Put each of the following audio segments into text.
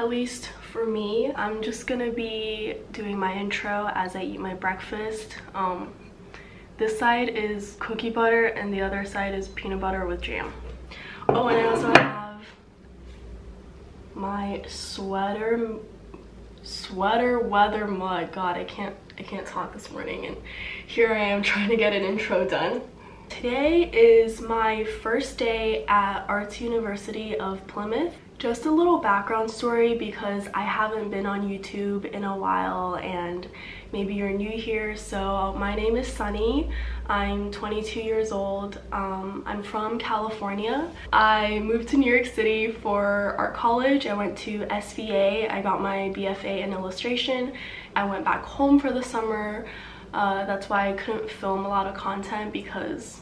at least for me. I'm just gonna be doing my intro as I eat my breakfast. This side is cookie butter and the other side is peanut butter with jam. Oh, and I also have my sweater weather mug. God, I can't talk this morning, and here I am trying to get an intro done. Today is my first day at Arts University of Plymouth. Just a little background story because I haven't been on YouTube in a while and maybe you're new here. So my name is Sunny. I'm 22 years old. I'm from California. I moved to New York City for art college. I went to SVA. I got my BFA in illustration. I went back home for the summer. That's why I couldn't film a lot of content because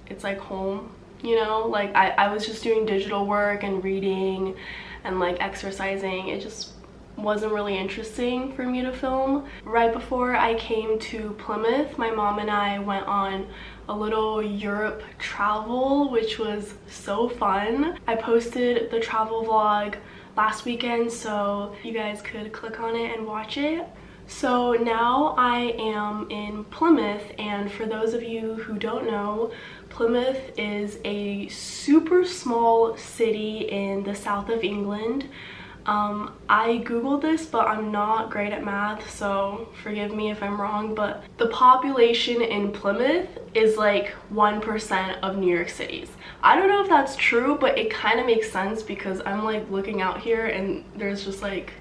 it's like home, you know? Like I was just doing digital work and reading and like exercising. It just wasn't really interesting for me to film. Right before I came to Plymouth, my mom and I went on a little Europe travel, which was so fun. I posted the travel vlog last weekend, so you guys could click on it and watch it. So now I am in Plymouth, and for those of you who don't know, Plymouth is a super small city in the south of England. I googled this, but I'm not great at math, so forgive me if I'm wrong, but the population in Plymouth is like 1% of New York City's. I don't know if that's true, but it kind of makes sense because I'm like looking out here and there's just like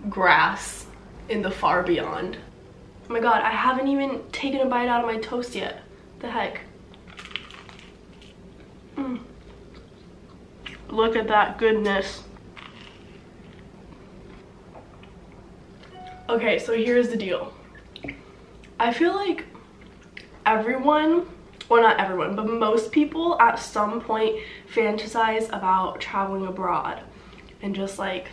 grass in the far beyond. Oh my god, I haven't even taken a bite out of my toast yet. The heck. Look at that goodness. Okay, so here's the deal. I feel like everyone, well not everyone, but most people at some point fantasize about traveling abroad and just like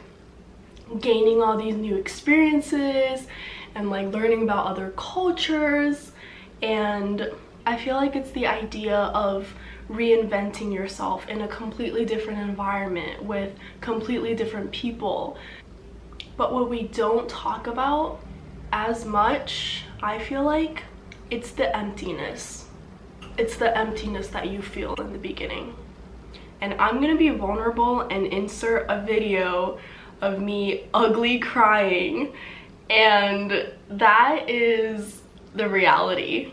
gaining all these new experiences and like learning about other cultures. And I feel like it's the idea of reinventing yourself in a completely different environment with completely different people. But what we don't talk about as much, I feel like, it's the emptiness. It's the emptiness that you feel in the beginning. And I'm gonna be vulnerable and insert a video of me ugly crying, and that is the reality.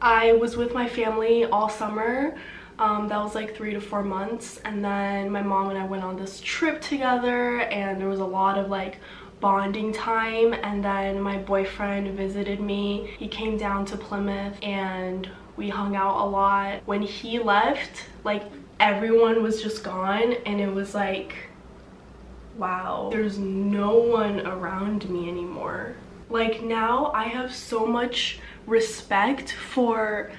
I was with my family all summer. That was like 3 to 4 months, and then my mom and I went on this trip together and there was a lot of like bonding time, and then my boyfriend visited me. He came down to Plymouth and we hung out a lot. When he left, like everyone was just gone, and it was like, wow, there's no one around me anymore. Like now I have so much respect for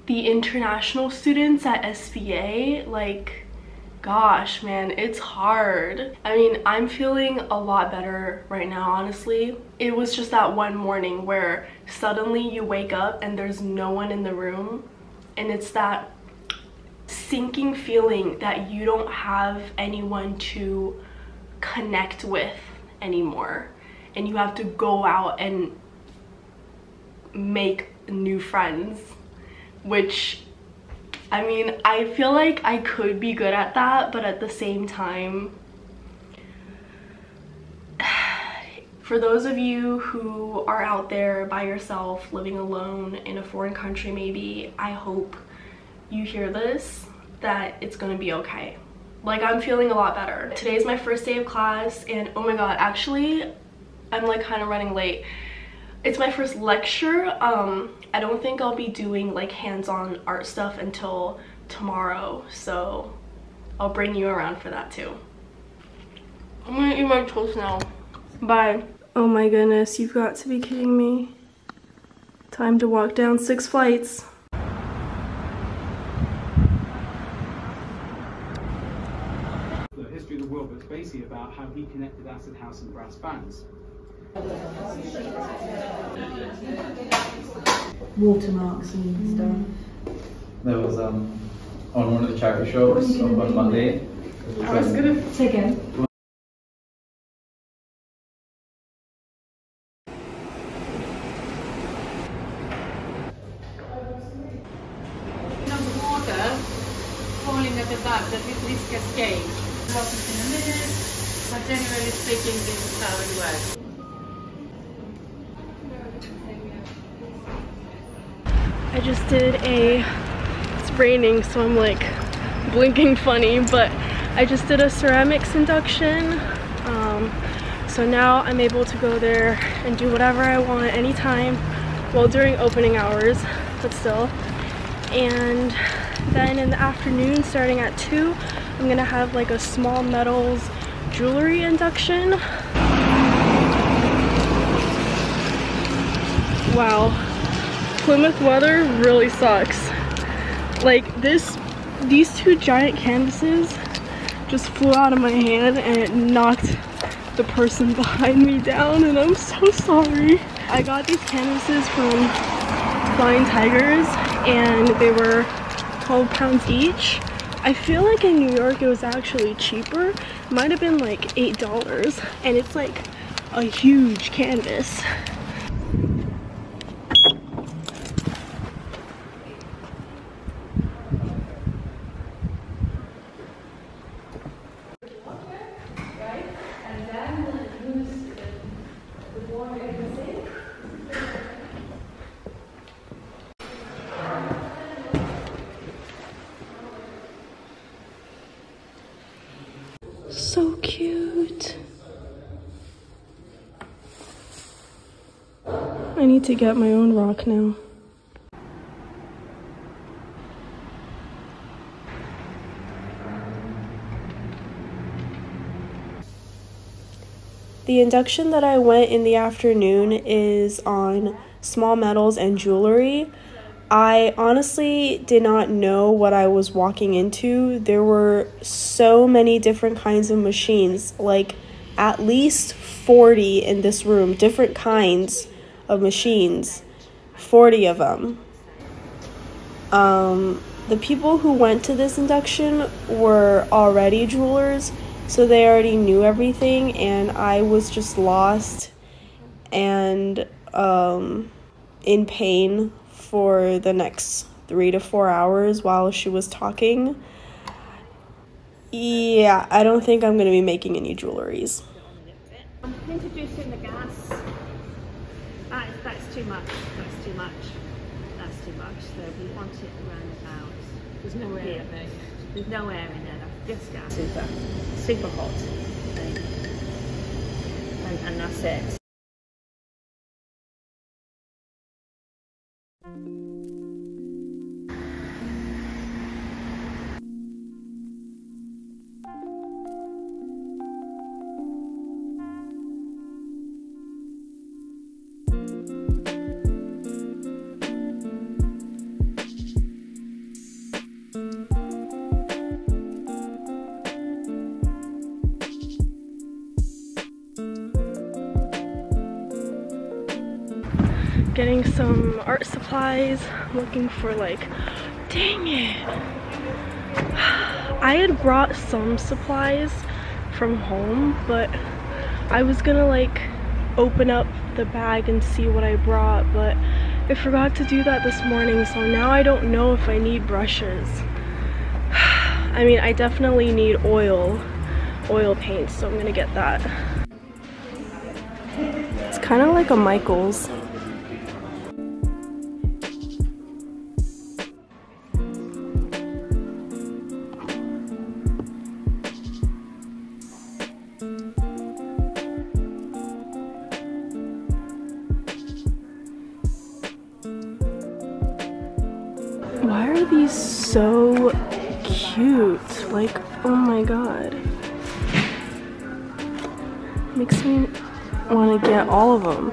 the international students at SVA. Like, gosh, man, it's hard. I mean, I'm feeling a lot better right now, honestly. It was just that one morning where suddenly you wake up and there's no one in the room, and it's that sinking feeling that you don't have anyone to connect with anymore, and you have to go out and make new friends, which, I mean, I feel like I could be good at that, but at the same time, for those of you who are out there by yourself, living alone in a foreign country maybe, I hope you hear this, that it's gonna be okay. Like, I'm feeling a lot better. Today's my first day of class, and oh my god, actually, I'm like kind of running late. It's my first lecture. I don't think I'll be doing like hands-on art stuff until tomorrow, so I'll bring you around for that too. I'm gonna eat my toast now. Bye. Oh my goodness, you've got to be kidding me. Time to walk down 6 flights. The history of the world, but it's basically about how he connected acid house and brass bands. Watermarks and stuff. There was on one of the charity shows on Monday. I was gonna say again. like a dog, that it is cascade. Walk in a minute, but generally speaking, this is how it works. I just did it's raining, so I'm like blinking funny, but I just did a ceramics induction. So now I'm able to go there and do whatever I want anytime, well, during opening hours, but still. And then in the afternoon, starting at 2, I'm gonna have like a small metals jewelry induction. Wow, Plymouth weather really sucks. Like these 2 giant canvases just flew out of my hand and it knocked the person behind me down, and I'm so sorry. I got these canvases from Flying Tigers and they were 12 pounds each. I feel like in New York it was actually cheaper. It might have been like $8, and it's like a huge canvas. So cute. I need to get my own rock now. The induction that I went in the afternoon is on small metals and jewelry. I honestly did not know what I was walking into. There were so many different kinds of machines, like at least 40 in this room, different kinds of machines, 40 of them. The people who went to this induction were already jewelers, so they already knew everything, and I was just lost and in pain for the next 3 to 4 hours while she was talking. Yeah, I don't think I'm gonna be making any jewelries. I'm introducing the gas. That's too much. That's too much. That's too much. So we want it around about. There's no air in there. There's no air in there. That's just gas. Super hot. And that's it. Getting some art supplies, looking for like, dang it. I had brought some supplies from home, but I was gonna like open up the bag and see what I brought, but I forgot to do that this morning, so now I don't know if I need brushes. I mean, I definitely need oil paint, so I'm gonna get that. It's kind of like a Michaels. Why are these so cute? Like, oh my god. Makes me want to get all of them.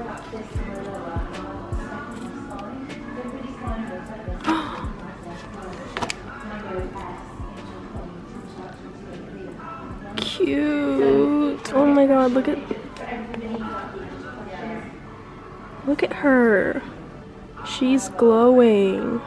Cute. Oh my god, look at her. She's glowing.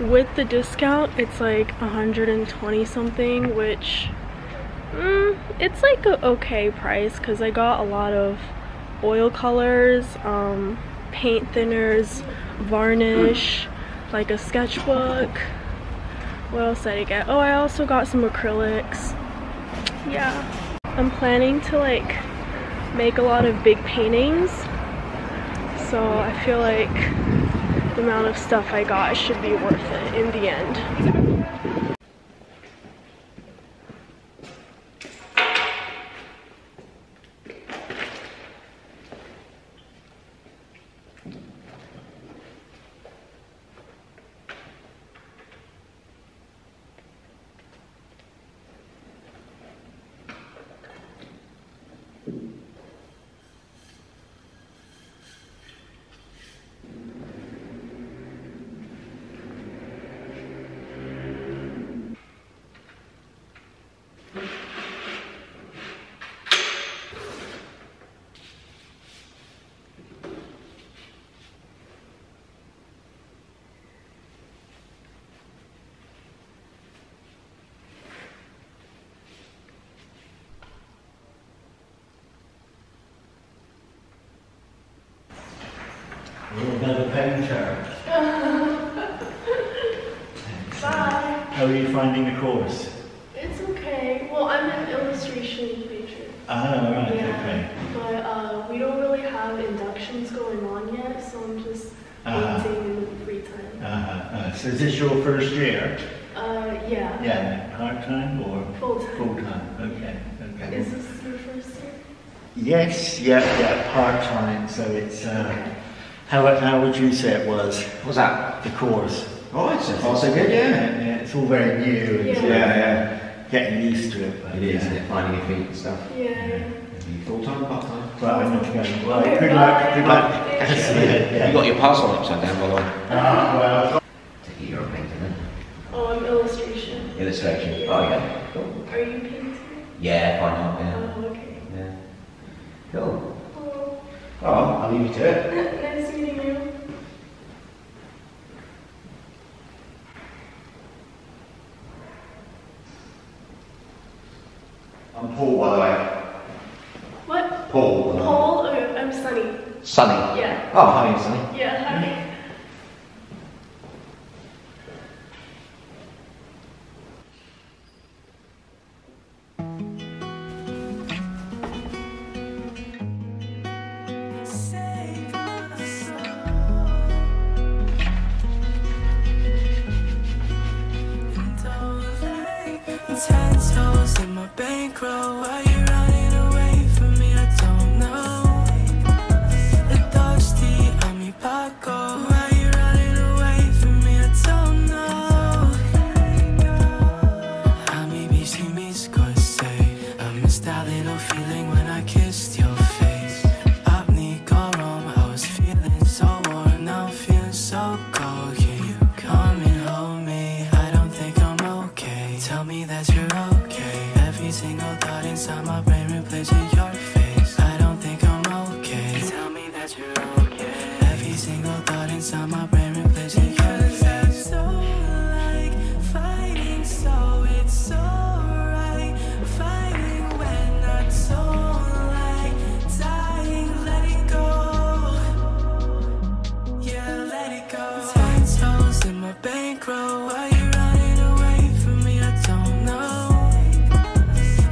With the discount, it's like 120 something, which it's like a okay price because I got a lot of oil colors, paint thinners, varnish, like a sketchbook. What else did I get? Oh, I also got some acrylics. Yeah, I'm planning to like make a lot of big paintings, so I feel like the amount of stuff I got should be worth it in the end. You're another painter. Bye. How are you finding the course? It's okay. Well, I'm an illustration major. Oh, right, Yeah. okay. But we don't really have inductions going on yet, so I'm just painting in the free time. So is this your first year? Yeah. Yeah, part-time or? Full-time. Full-time, okay, okay. Is this your first year? Yes, yeah, part-time, so it's, Okay. how would you say it was? What's that? The course? Oh, it's so good, yeah. Yeah, it's all very new and Yeah. Yeah, getting used to it. But, It is, isn't it? Finding your feet and stuff. Yeah. Are you full-time, part-time? Well, I need to go. Well, Okay, good luck, bye. good luck. Thank Yeah. You got your parcel upside down, by the way. Well. Take it you're a painter then. Oh, I'm illustration. Illustration. Yeah. Oh, yeah. Cool. Are you painting? Yeah, fine art, yeah. Oh, okay. Yeah. Cool. Oh, Oh, I'll leave you to it. nice meeting you. I'm Paul, by the way. What? Paul. Paul? Oh, I'm Sunny. Sunny. Yeah. Oh, how are you, Sunny? Yeah, hi. Ten toes in my bankroll. Why you running away from me? I don't know. The thirsty, I'm your Paco. Why you running away from me? I don't know. I maybe see me say I missed that little feeling when I kissed your face. Apnea rom, I was feeling so warm, now I'm feeling so cold. Can you come and hold me? I don't think I'm okay. Tell me that you're okay. Every single thought inside my brain replacing your face. I don't think I'm okay. Tell me that you're okay. Every single thought inside my brain replacing your face. I don't like fighting, so it's alright. Fighting when I don't like dying. Let it go. Yeah, let it go. 10 toes in my bankroll. Why you running away from me? I don't know.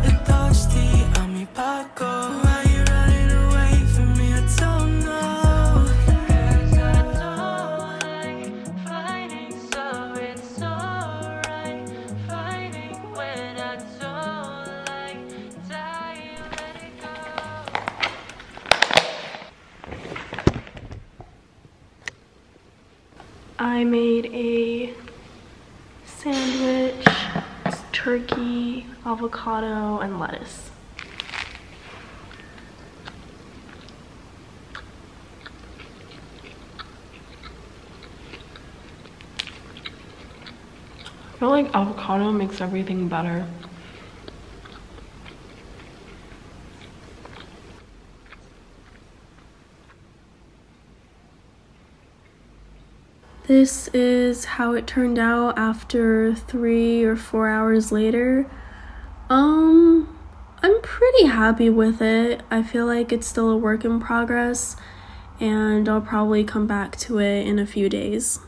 The thirsty, I'm your Paco. Why you running away from me? I don't know. 'Cause I don't like fighting, so it's alright. Fighting when I don't like dying. Let it go. I made a sandwich. It's turkey, avocado, and lettuce. I feel like avocado makes everything better. This is how it turned out after 3 or 4 hours later. I'm pretty happy with it. I feel like it's still a work in progress, and I'll probably come back to it in a few days.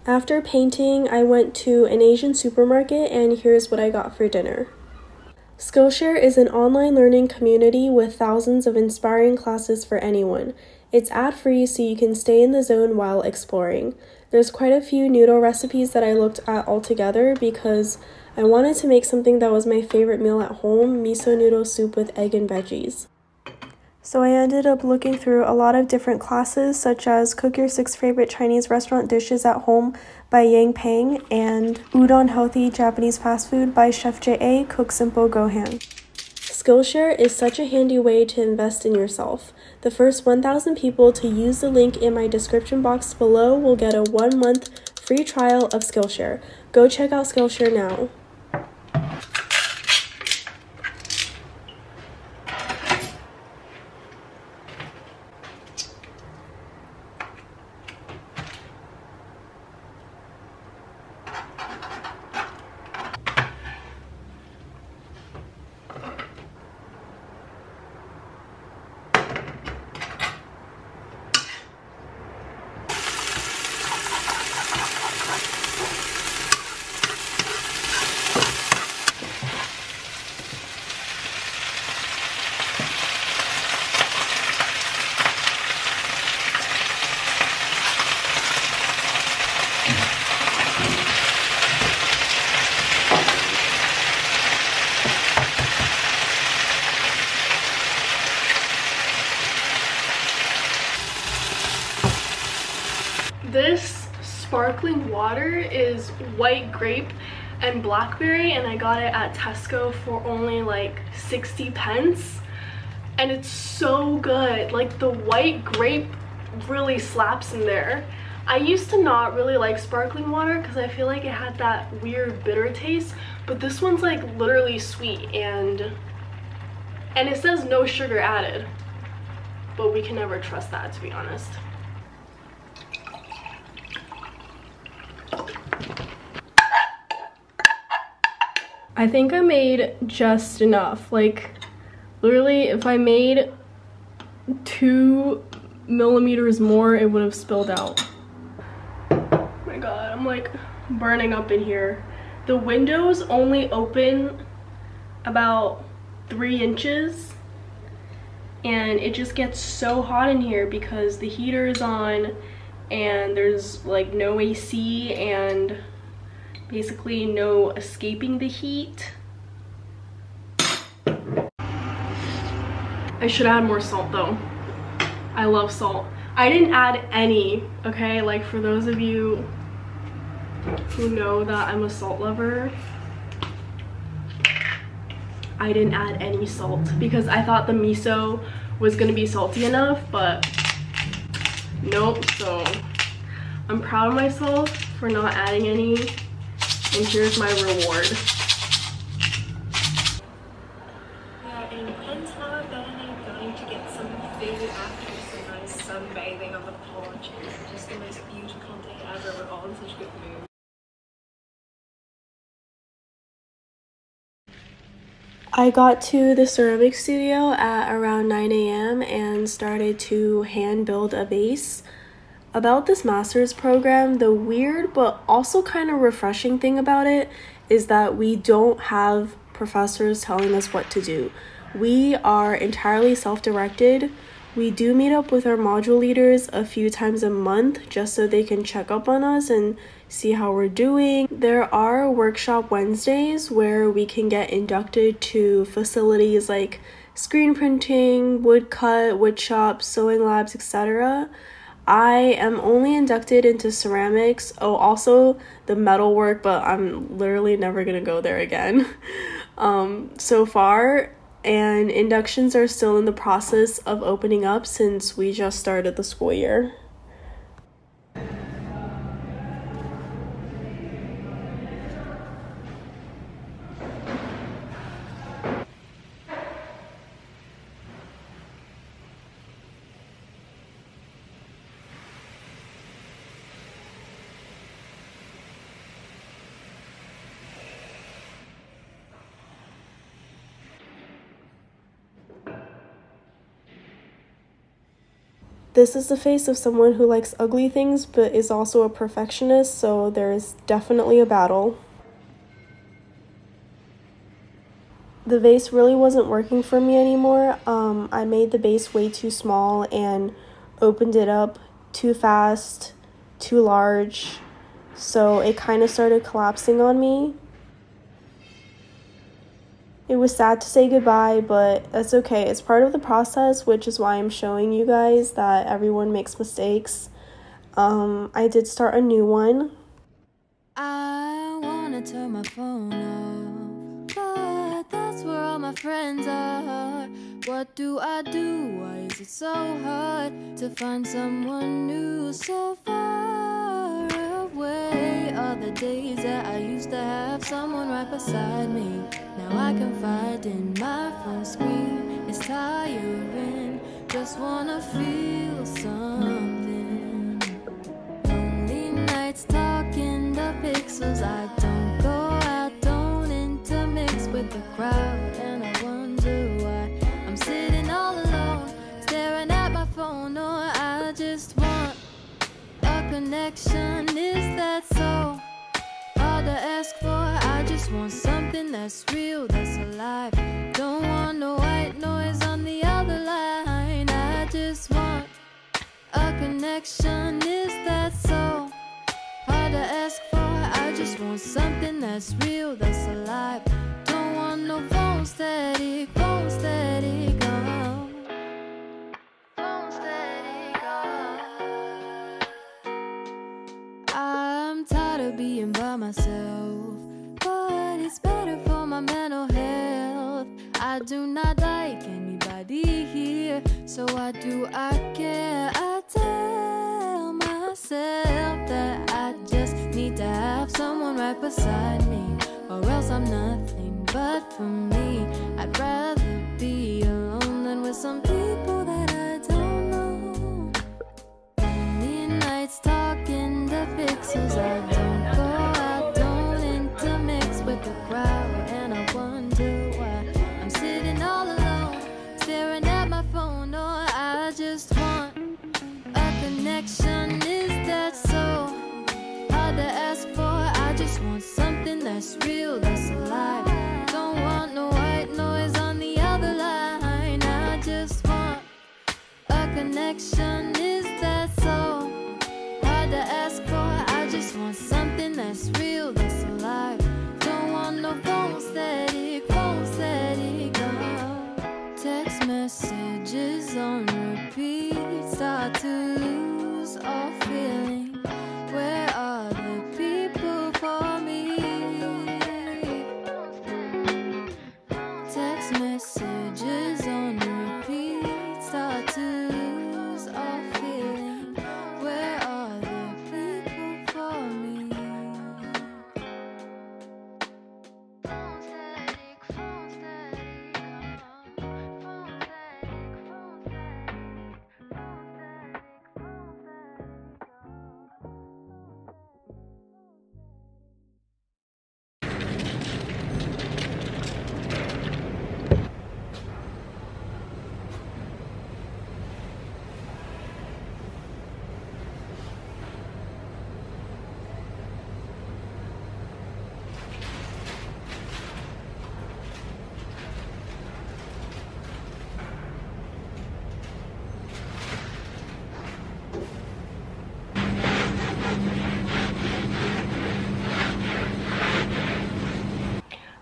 After painting, I went to an Asian supermarket, and here's what I got for dinner. Skillshare is an online learning community with thousands of inspiring classes for anyone. It's ad-free, so you can stay in the zone while exploring. There's quite a few noodle recipes that I looked at all together because I wanted to make something that was my favorite meal at home, miso noodle soup with egg and veggies. So I ended up looking through a lot of different classes, such as Cook Your 6 Favorite Chinese Restaurant Dishes at Home by Yang Pang and Udon Healthy Japanese Fast Food by Chef J.A. Cook Simple Gohan. Skillshare is such a handy way to invest in yourself. The first 1,000 people to use the link in my description box below will get a 1-month free trial of Skillshare. Go check out Skillshare now. This sparkling water is white grape and blackberry, and I got it at Tesco for only like 60 pence, and it's so good. Like, the white grape really slaps in there. I used to not really like sparkling water because I feel like it had that weird bitter taste, but this one's like literally sweet, and it says no sugar added, but we can never trust that, to be honest. I think I made just enough. Like, literally, if I made 2 millimeters more, it would have spilled out. Oh my god, I'm like burning up in here. The windows only open about 3 inches, and it just gets so hot in here because the heater is on and there's like no AC and basically no escaping the heat. I should add more salt though. I love salt. I didn't add any, okay? Like, for those of you who know that I'm a salt lover, I didn't add any salt because I thought the miso was gonna be salty enough, but nope. So I'm proud of myself for not adding any. And here's my reward. We are in Penthouse Dining, going to get some food after some nice sunbathing on the porch. It's just the most beautiful day ever. We're all in such good mood. I got to the ceramic studio at around 9 a.m. and started to hand build a vase. About this master's program, the weird but also kind of refreshing thing about it is that we don't have professors telling us what to do. We are entirely self-directed. We do meet up with our module leaders a few times a month just so they can check up on us and see how we're doing. There are workshop Wednesdays where we can get inducted to facilities like screen printing, woodcut, wood shops, sewing labs, etc. I am only inducted into ceramics. Oh, also the metalwork, but I'm literally never gonna go there again so far. And inductions are still in the process of opening up since we just started the school year. This is the face of someone who likes ugly things but is also a perfectionist, so there's definitely a battle. The vase really wasn't working for me anymore. I made the base way too small and opened it up too fast, too large, so it kind of started collapsing on me. It was sad to say goodbye, but that's okay. It's part of the process, which is why I'm showing you guys that everyone makes mistakes. I did start a new one. I wanna turn my phone off, but that's where all my friends are. What do I do? Why is it so hard to find someone new so far away? All the days that I used to have someone right beside me, now I confide in my phone screen. It's tiring, just wanna feel something. Lonely nights talking the pixels. I don't go out, don't intermix with the crowd, and I wonder why I'm sitting all alone, staring at my phone. Or I just want a connection. Is that so hard to ask for? I just want something that's real, that's alive. Don't want no white noise on the other line. I just want a connection. Is that so hard to ask for? I just want something that's real, that's alive. Don't want no phone static, phone static, oh. Phone static, oh. I'm tired of being by myself, but it's better for my mental health. I do not like anybody here, so why do I care? I tell myself that I just need to have someone right beside me, or else I'm nothing. But for me, I'd rather be alone than with some people that I don't know. Lonely nights talking the pixels. I don't go out, don't intermix with the crowd, and I wonder why I'm sitting all alone, staring at my phone. Or I just want a connection. Is that so hard to ask for? I just want something that's real, that's alive. Don't want no white noise on the other line. I just want a connection. Is that so hard to ask for? I just want something that's real, that's alive. Don't want no phone static, phone static, oh. Text messages on repeat, start to lose all feeling. Where are the people for me? Text messages on repeat, start to lose all feeling. Where are the people for me? Phone static, phone static, oh. Phone static, phone static, phone static, phone static, oh.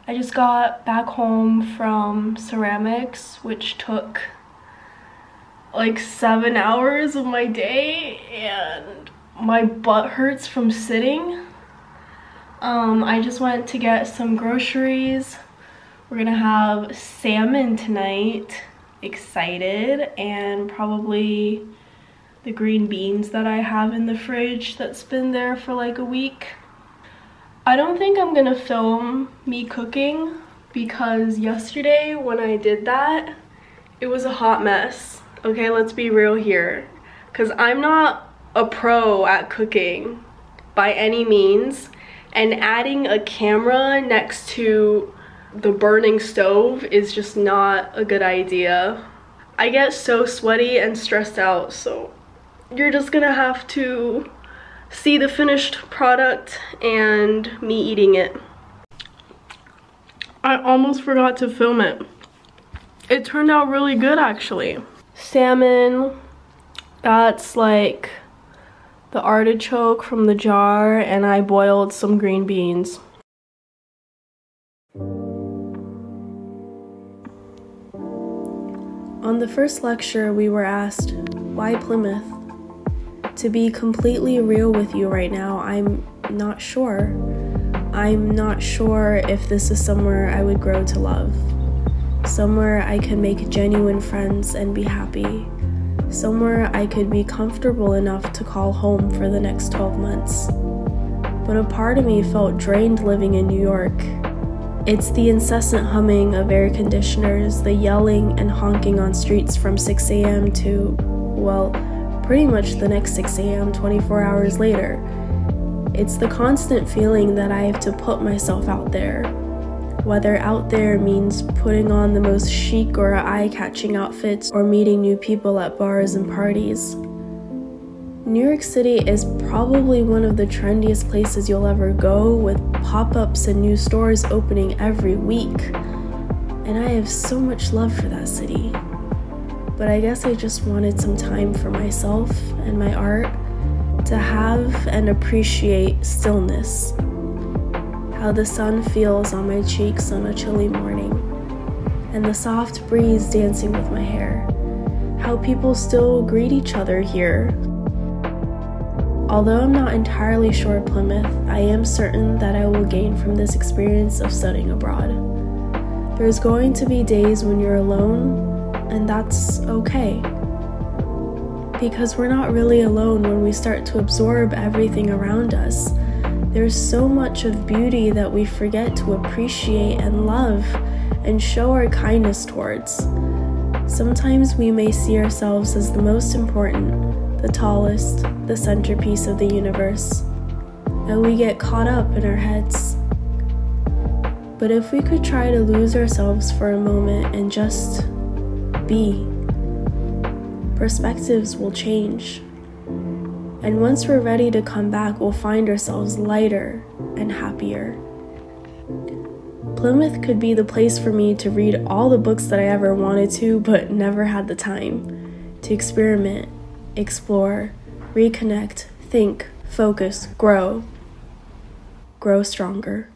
I just got back home from ceramics, which took like 7 hours of my day, and my butt hurts from sitting. I just went to get some groceries. We're gonna have salmon tonight, excited, and probably the green beans that I have in the fridge that's been there for like a week. I don't think I'm gonna film me cooking because yesterday when I did that, it was a hot mess. Okay, let's be real here. Because I'm not a pro at cooking by any means, and adding a camera next to the burning stove is just not a good idea. I get so sweaty and stressed out, so you're just gonna have to see the finished product and me eating it. I almost forgot to film it. It turned out really good actually. Salmon, that's like the artichoke from the jar, and I boiled some green beans. On the first lecture, we were asked, why Plymouth? To be completely real with you right now, I'm not sure. I'm not sure if this is somewhere I would grow to love. Somewhere I could make genuine friends and be happy. Somewhere I could be comfortable enough to call home for the next 12 months. But a part of me felt drained living in New York. It's the incessant humming of air conditioners, the yelling and honking on streets from 6 a.m. to, well, pretty much the next 6 a.m. 24 hours later. It's the constant feeling that I have to put myself out there. Whether out there means putting on the most chic or eye-catching outfits or meeting new people at bars and parties. New York City is probably one of the trendiest places you'll ever go, with pop-ups and new stores opening every week. And I have so much love for that city. But I guess I just wanted some time for myself and my art to have and appreciate stillness. How the sun feels on my cheeks on a chilly morning, and the soft breeze dancing with my hair. How people still greet each other here. Although I'm not entirely sure of Plymouth, I am certain that I will gain from this experience of studying abroad. There's going to be days when you're alone, and that's okay. Because we're not really alone when we start to absorb everything around us. There's so much of beauty that we forget to appreciate and love and show our kindness towards. Sometimes we may see ourselves as the most important, the tallest, the centerpiece of the universe, and we get caught up in our heads. But if we could try to lose ourselves for a moment and just be, perspectives will change. And once we're ready to come back, we'll find ourselves lighter and happier. Plymouth could be the place for me to read all the books that I ever wanted to, but never had the time. To experiment, explore, reconnect, think, focus, grow. Grow stronger.